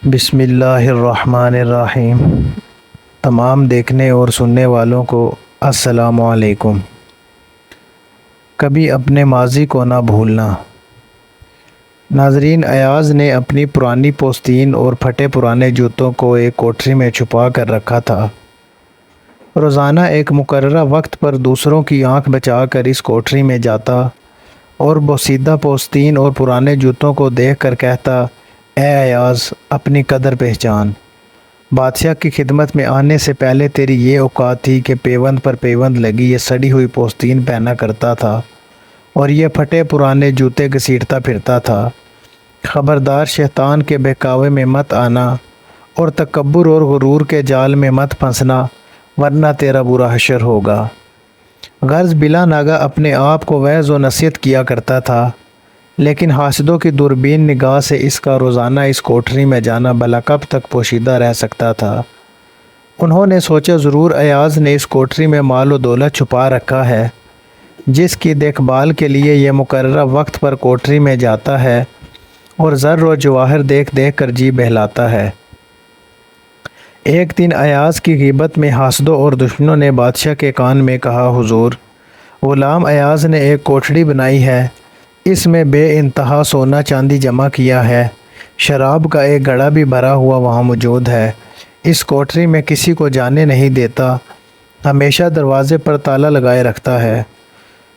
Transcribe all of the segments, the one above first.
بسم اللہ الرحمن الرحیم۔ تمام دیکھنے اور سننے والوں کو السلام علیکم۔ کبھی اپنے ماضی کو نہ بھولنا۔ ناظرین، ایاز نے اپنی پرانی پوستین اور پھٹے پرانے جوتوں کو ایک کوٹری میں چھپا کر رکھا تھا۔ روزانہ ایک مقررہ وقت پر دوسروں کی آنکھ بچا کر اس کوٹری میں جاتا اور بوسیدہ پوستین اور پرانے جوتوں کو دیکھ کر کہتا، اے ایاز، اپنی قدر پہچان۔ بادشاہ کی خدمت میں آنے سے پہلے تیری یہ اوقات تھی کہ پیوند پر پیوند لگی یہ سڑی ہوئی پوستین پہنا کرتا تھا اور یہ پھٹے پرانے جوتے گھسیٹتا پھرتا تھا۔ خبردار، شیطان کے بہکاوے میں مت آنا اور تکبر اور غرور کے جال میں مت پھنسنا، ورنہ تیرا برا حشر ہوگا۔ غرض بلا ناگہ اپنے آپ کو وعظ و نصیحت کیا کرتا تھا، لیکن حاسدوں کی دوربین نگاہ سے اس کا روزانہ اس کوٹری میں جانا بھلا کب تک پوشیدہ رہ سکتا تھا۔ انہوں نے سوچا ضرور ایاز نے اس کوٹری میں مال و دولت چھپا رکھا ہے، جس کی دیکھ بھال کے لیے یہ مقررہ وقت پر کوٹری میں جاتا ہے اور زر و جواہر دیکھ دیکھ کر جی بہلاتا ہے۔ ایک دن ایاز کی غیبت میں حاسدوں اور دشمنوں نے بادشاہ کے کان میں کہا، حضور، غلام ایاز نے ایک کوٹڑی بنائی ہے، اس میں بے انتہا سونا چاندی جمع کیا ہے، شراب کا ایک گڑھا بھی بھرا ہوا وہاں موجود ہے۔ اس کوٹری میں کسی کو جانے نہیں دیتا، ہمیشہ دروازے پر تالا لگائے رکھتا ہے۔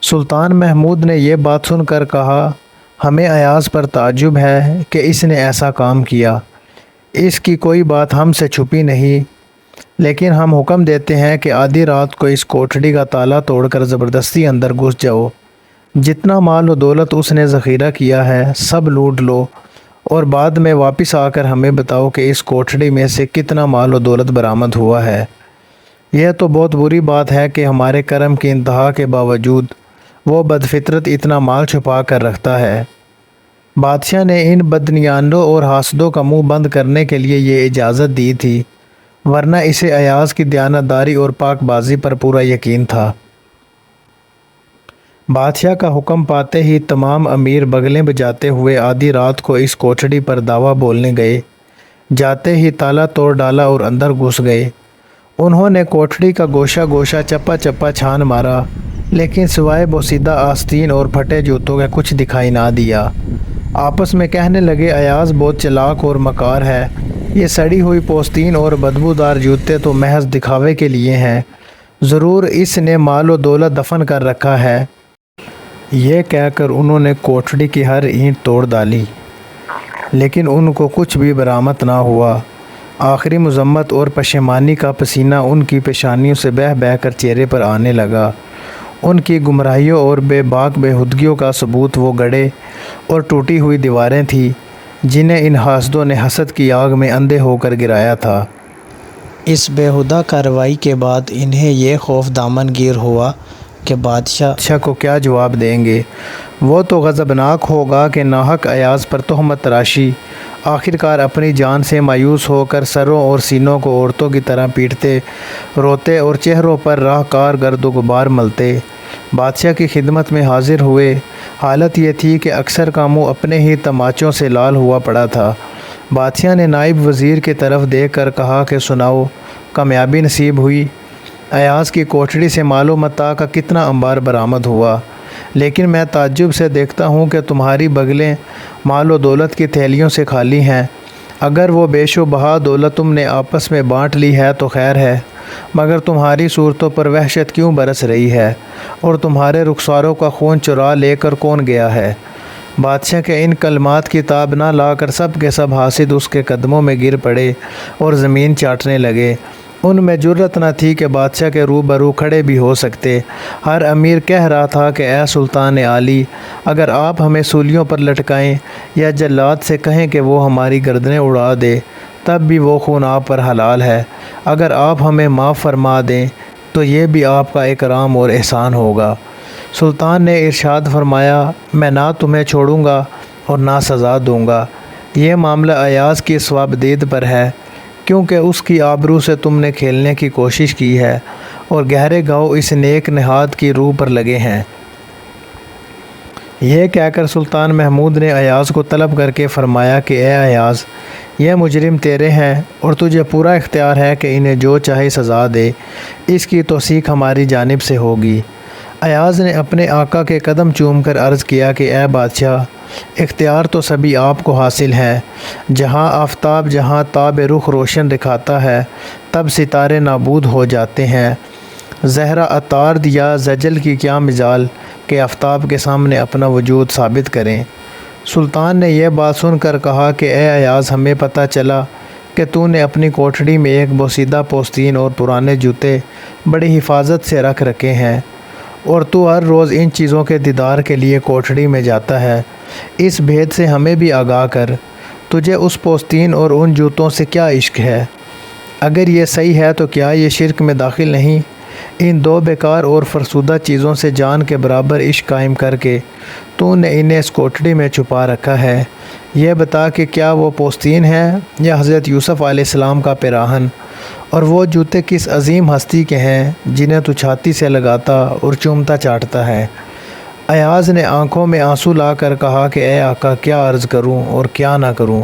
سلطان محمود نے یہ بات سن کر کہا، ہمیں ایاز پر تعجب ہے کہ اس نے ایسا کام کیا، اس کی کوئی بات ہم سے چھپی نہیں، لیکن ہم حکم دیتے ہیں کہ آدھی رات کو اس کوٹڑی کا تالا توڑ کر زبردستی اندر گھس جاؤ، جتنا مال و دولت اس نے ذخیرہ کیا ہے سب لوٹ لو اور بعد میں واپس آ کر ہمیں بتاؤ کہ اس کوٹڑی میں سے کتنا مال و دولت برآمد ہوا ہے۔ یہ تو بہت بری بات ہے کہ ہمارے کرم کی انتہا کے باوجود وہ بدفطرت اتنا مال چھپا کر رکھتا ہے۔ بادشاہ نے ان بدنیانوں اور حاسدوں کا منہ بند کرنے کے لیے یہ اجازت دی تھی، ورنہ اسے ایاز کی دیانتداری اور پاک بازی پر پورا یقین تھا۔ بادشاہ کا حکم پاتے ہی تمام امیر بغلیں بجاتے ہوئے آدھی رات کو اس کوٹڑی پر دعویٰ بولنے گئے، جاتے ہی تالا توڑ ڈالا اور اندر گھس گئے۔ انہوں نے کوٹڑی کا گوشہ گوشہ چپا چپا چھان مارا، لیکن سوائے بوسیدہ آستین اور پھٹے جوتوں کے کچھ دکھائی نہ دیا۔ آپس میں کہنے لگے، ایاز بہت چلاک اور مکار ہے، یہ سڑی ہوئی پوستین اور بدبودار جوتے تو محض دکھاوے کے لیے ہیں، ضرور اس نے مال و دولت دفن کر رکھا ہے۔ یہ کہہ کر انہوں نے کوٹڑی کی ہر اینٹ توڑ ڈالی، لیکن ان کو کچھ بھی برآمد نہ ہوا۔ آخری مذمت اور پشیمانی کا پسینہ ان کی پیشانیوں سے بہہ بہہ کر چہرے پر آنے لگا۔ ان کی گمراہیوں اور بے باک بےہودگیوں کا ثبوت وہ گڑھے اور ٹوٹی ہوئی دیواریں تھیں جنہیں ان حاسدوں نے حسد کی آگ میں اندھے ہو کر گرایا تھا۔ اس بےہودہ کارروائی کے بعد انہیں یہ خوف دامن گیر ہوا کہ بادشاہ کو کیا جواب دیں گے۔ وہ تو غضبناک ہوگا کہ ناحق ایاز پر تہمت تراشی۔ آخرکار اپنی جان سے مایوس ہو کر سروں اور سینوں کو عورتوں کی طرح پیٹتے روتے اور چہروں پر راہ کار گرد و غبار ملتے بادشاہ کی خدمت میں حاضر ہوئے۔ حالت یہ تھی کہ اکثر کا منہ اپنے ہی تماچوں سے لال ہوا پڑا تھا۔ بادشاہ نے نائب وزیر کی طرف دیکھ کر کہا کہ سناؤ، کامیابی نصیب ہوئی؟ ایاز کی کوٹڑی سے مال و متاع کا کتنا انبار برآمد ہوا؟ لیکن میں تعجب سے دیکھتا ہوں کہ تمہاری بغلیں مال و دولت کی تھیلیوں سے خالی ہیں۔ اگر وہ بیش و بہا دولت تم نے آپس میں بانٹ لی ہے تو خیر ہے، مگر تمہاری صورتوں پر وحشت کیوں برس رہی ہے اور تمہارے رخساروں کا خون چرا لے کر کون گیا ہے؟ بادشاہ کے ان کلمات کی تاب نہ لا کر سب کے سب حاسد اس کے قدموں میں گر پڑے اور زمین چاٹنے لگے۔ ان میں جرأت نہ تھی کہ بادشاہ کے روبرو کھڑے بھی ہو سکتے۔ ہر امیر کہہ رہا تھا کہ اے سلطان عالی، اگر آپ ہمیں سولیوں پر لٹکائیں یا جلاد سے کہیں کہ وہ ہماری گردنیں اڑا دے تب بھی وہ خون آپ پر حلال ہے، اگر آپ ہمیں معاف فرما دیں تو یہ بھی آپ کا اکرام اور احسان ہوگا۔ سلطان نے ارشاد فرمایا، میں نہ تمہیں چھوڑوں گا اور نہ سزا دوں گا۔ یہ معاملہ ایاز کی ثوابدید پر ہے، کیونکہ اس کی آبرو سے تم نے کھیلنے کی کوشش کی ہے اور گہرے گھاؤ اس نیک نہاد کی روح پر لگے ہیں۔ یہ کہہ کر سلطان محمود نے ایاز کو طلب کر کے فرمایا کہ اے ایاز، یہ مجرم تیرے ہیں اور تجھے پورا اختیار ہے کہ انہیں جو چاہے سزا دے، اس کی توثیق ہماری جانب سے ہوگی۔ ایاز نے اپنے آقا کے قدم چوم کر عرض کیا کہ اے بادشاہ، اختیار تو سبھی آپ کو حاصل ہے۔ جہاں آفتاب جہاں تاب رخ روشن دکھاتا ہے، تب ستارے نابود ہو جاتے ہیں۔ زہرہ عطارد یا زجل کی کیا مجال کہ آفتاب کے سامنے اپنا وجود ثابت کریں۔ سلطان نے یہ بات سن کر کہا کہ اے ایاز، ہمیں پتہ چلا کہ تو نے اپنی کوٹھڑی میں ایک بوسیدہ پوستین اور پرانے جوتے بڑی حفاظت سے رکھ رکھے ہیں، اور تو ہر روز ان چیزوں کے دیدار کے لیے کوٹھڑی میں جاتا ہے۔ اس بھید سے ہمیں بھی آگاہ کر، تجھے اس پوستین اور ان جوتوں سے کیا عشق ہے؟ اگر یہ صحیح ہے تو کیا یہ شرک میں داخل نہیں؟ ان دو بیکار اور فرسودہ چیزوں سے جان کے برابر عشق قائم کر کے تو نے انہیں اس کوٹھڑی میں چھپا رکھا ہے۔ یہ بتا کہ کیا وہ پوستین ہے یا حضرت یوسف علیہ السلام کا پیراہن، اور وہ جوتے کس عظیم ہستی کے ہیں جنہیں تو چھاتی سے لگاتا اور چومتا چاٹتا ہے؟ ایاز نے آنکھوں میں آنسو لا کر کہا کہ اے آقا، کیا عرض کروں اور کیا نہ کروں؟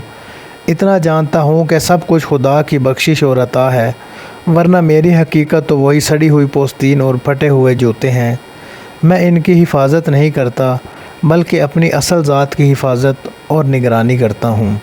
اتنا جانتا ہوں کہ سب کچھ خدا کی بخشش اور عطا ہے، ورنہ میری حقیقت تو وہی سڑی ہوئی پوستین اور پھٹے ہوئے جوتے ہیں۔ میں ان کی حفاظت نہیں کرتا بلکہ اپنی اصل ذات کی حفاظت اور نگرانی کرتا ہوں۔